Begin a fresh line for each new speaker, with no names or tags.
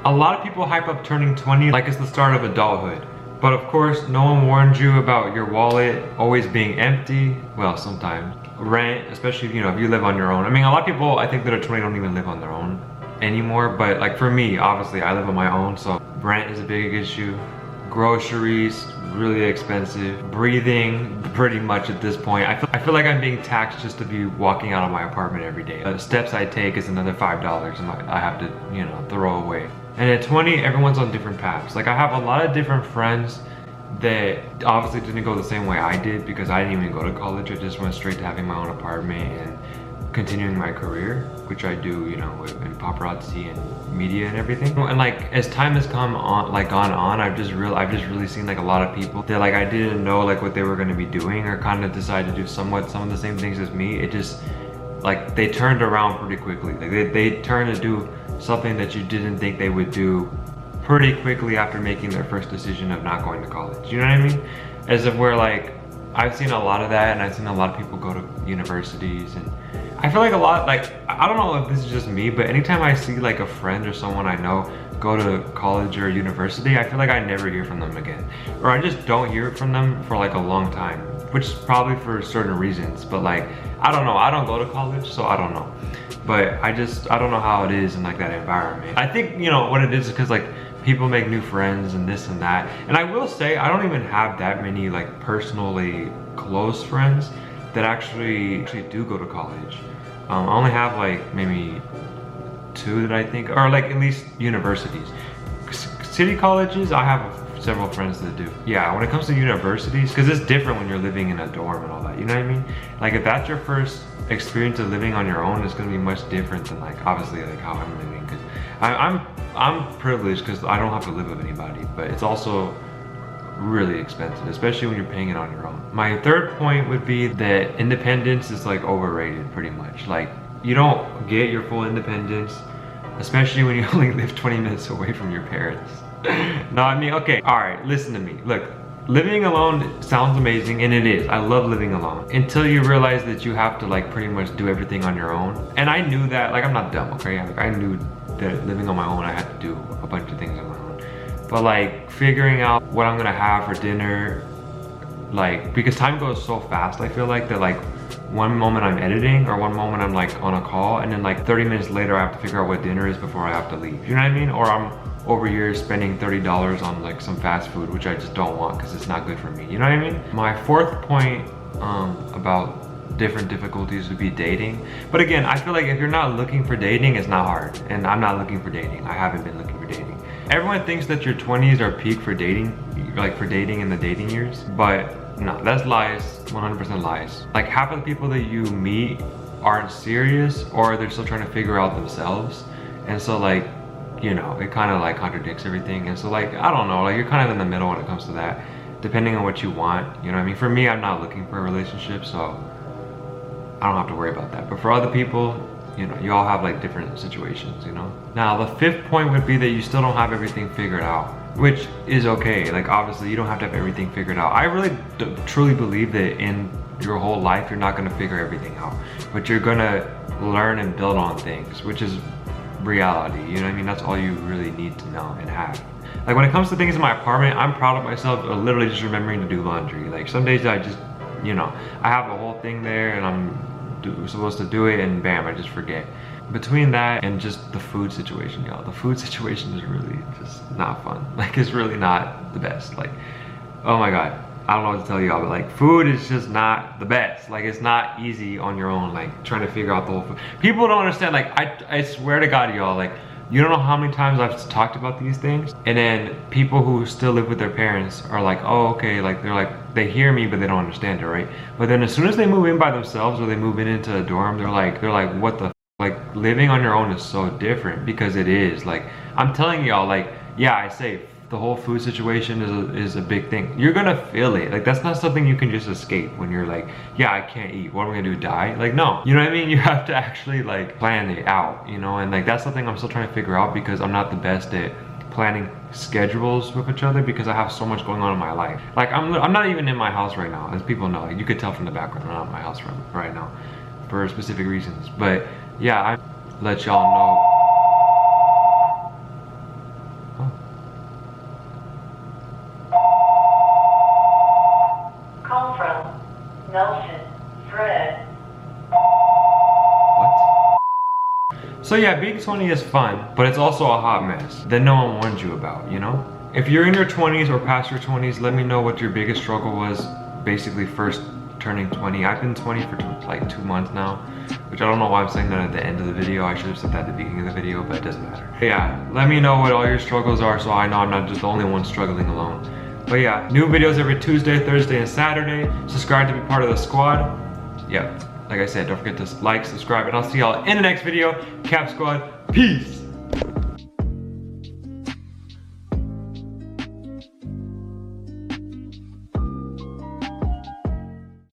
A lot of people hype up turning 20 like it's the start of adulthood. But of course, no one warned you about your wallet always being empty. Well, sometimes. Rent, especially, you know, if you live on your own. I mean, a lot of people, I think that are 20 don't even live on their own anymore. But like for me, obviously, I live on my own. So rent is a big issue. Groceries, really expensive. Breathing, pretty much at this point. I feel like I'm being taxed just to be walking out of my apartment every day. The steps I take is another $5 and I have to, you know, throw away. And at 20, everyone's on different paths. Like I have a lot of different friends that obviously didn't go the same way I did because I didn't even go to college. I just went straight to having my own apartment and continuing my career, which I do, you know, in paparazzi and media and everything. And like as time has gone on, I've just really seen like a lot of people that like I didn't know like what they were going to be doing or kind of decided to do some of the same things as me. It just like they turned around pretty quickly. Like they turned to do something that you didn't think they would do pretty quickly after making their first decision of not going to college. You know what I mean? As if we're like, I've seen a lot of that, and I've seen a lot of people go to universities, and I feel like a lot, like, I don't know if this is just me, but anytime I see like a friend or someone I know go to college or university, I feel like I never hear from them again. Or I just don't hear from them for like a long time, which is probably for certain reasons, but like, I don't know, I don't go to college, so I don't know. But I don't know how it is in like that environment. I think, you know, what it is because like people make new friends and this and that. And I will say, I don't even have that many like personally close friends that actually do go to college. I only have like maybe 2 that I think, or like at least universities. City colleges, I have several friends that do. Yeah, when it comes to universities, because it's different when you're living in a dorm and all that, you know what I mean? Like if that's your first experience of living on your own, it's gonna be much different than like obviously like how I'm living, because I'm privileged because I don't have to live with anybody, but it's also really expensive, especially when you're paying it on your own. My third point would be that independence is like overrated pretty much. Like you don't get your full independence, especially when you only live 20 minutes away from your parents. No, I mean, okay, all right, listen to me. Look, living alone sounds amazing, and it is. I love living alone until you realize that you have to like pretty much do everything on your own. And I knew that, like I'm not dumb, okay? Like I knew that living on my own, I had to do a bunch of things on my own. But like figuring out what I'm gonna have for dinner, like because time goes so fast, I feel like that like one moment I'm editing or one moment I'm like on a call, and then like 30 minutes later I have to figure out what dinner is before I have to leave. You know what I mean? Or I'm over here spending $30 on like some fast food, which I just don't want because it's not good for me. You know what I mean? My fourth point about different difficulties would be dating. But again, I feel like if you're not looking for dating, it's not hard. And I'm not looking for dating. I haven't been looking for dating. Everyone thinks that your 20s are peak for dating, like for dating in the dating years. But no, that's lies, 100% lies. Like half of the people that you meet aren't serious, or they're still trying to figure out themselves. And so like, you know, it kind of like contradicts everything. And so like, I don't know, like you're kind of in the middle when it comes to that, depending on what you want. You know what I mean? For me, I'm not looking for a relationship, so I don't have to worry about that. But for other people, you know, you all have like different situations, you know? Now, the fifth point would be that you still don't have everything figured out, which is okay. Like obviously you don't have to have everything figured out. I really truly believe that in your whole life, you're not gonna figure everything out, but you're gonna learn and build on things, which is reality. You know what I mean? That's all you really need to know and have. Like when it comes to things in my apartment, I'm proud of myself for literally just remembering to do laundry. Like some days I just, you know, I have a whole thing there and I'm supposed to do it and bam, I just forget. Between that and just the food situation, y'all, the food situation is really just not fun. Like it's really not the best. Like, oh my God, I don't know what to tell y'all, but like food is just not the best. Like it's not easy on your own, like trying to figure out the whole food. People don't understand, like I swear to God, y'all, like you don't know how many times I've talked about these things, and then people who still live with their parents are like, oh, okay, like they're like, they hear me, but they don't understand it, right? But then as soon as they move in by themselves or they move in into a dorm, they're like, what the, like living on your own is so different, because it is. Like, I'm telling y'all, like, yeah, I say the whole food situation is a big thing. You're gonna feel it. Like that's not something you can just escape when you're like, yeah, I can't eat. What am I gonna do, die? Like no, you know what I mean? You have to actually like plan it out, you know? And like that's something I'm still trying to figure out, because I'm not the best at planning schedules with each other, because I have so much going on in my life. Like I'm not even in my house right now, as people know. Like you could tell from the background, I'm not in my house right now for specific reasons. But yeah, I let y'all know. So yeah, being 20 is fun, but it's also a hot mess that no one warned you about, you know? If you're in your 20s or past your 20s, let me know what your biggest struggle was basically first turning 20. I've been 20 for like 2 months now, which I don't know why I'm saying that at the end of the video. I should have said that at the beginning of the video, but it doesn't matter. But yeah, let me know what all your struggles are so I know I'm not just the only one struggling alone. But yeah, new videos every Tuesday, Thursday, and Saturday. Subscribe to be part of the squad. Yep, like I said, don't forget to like, subscribe, and I'll see y'all in the next video. Cap Squad, peace!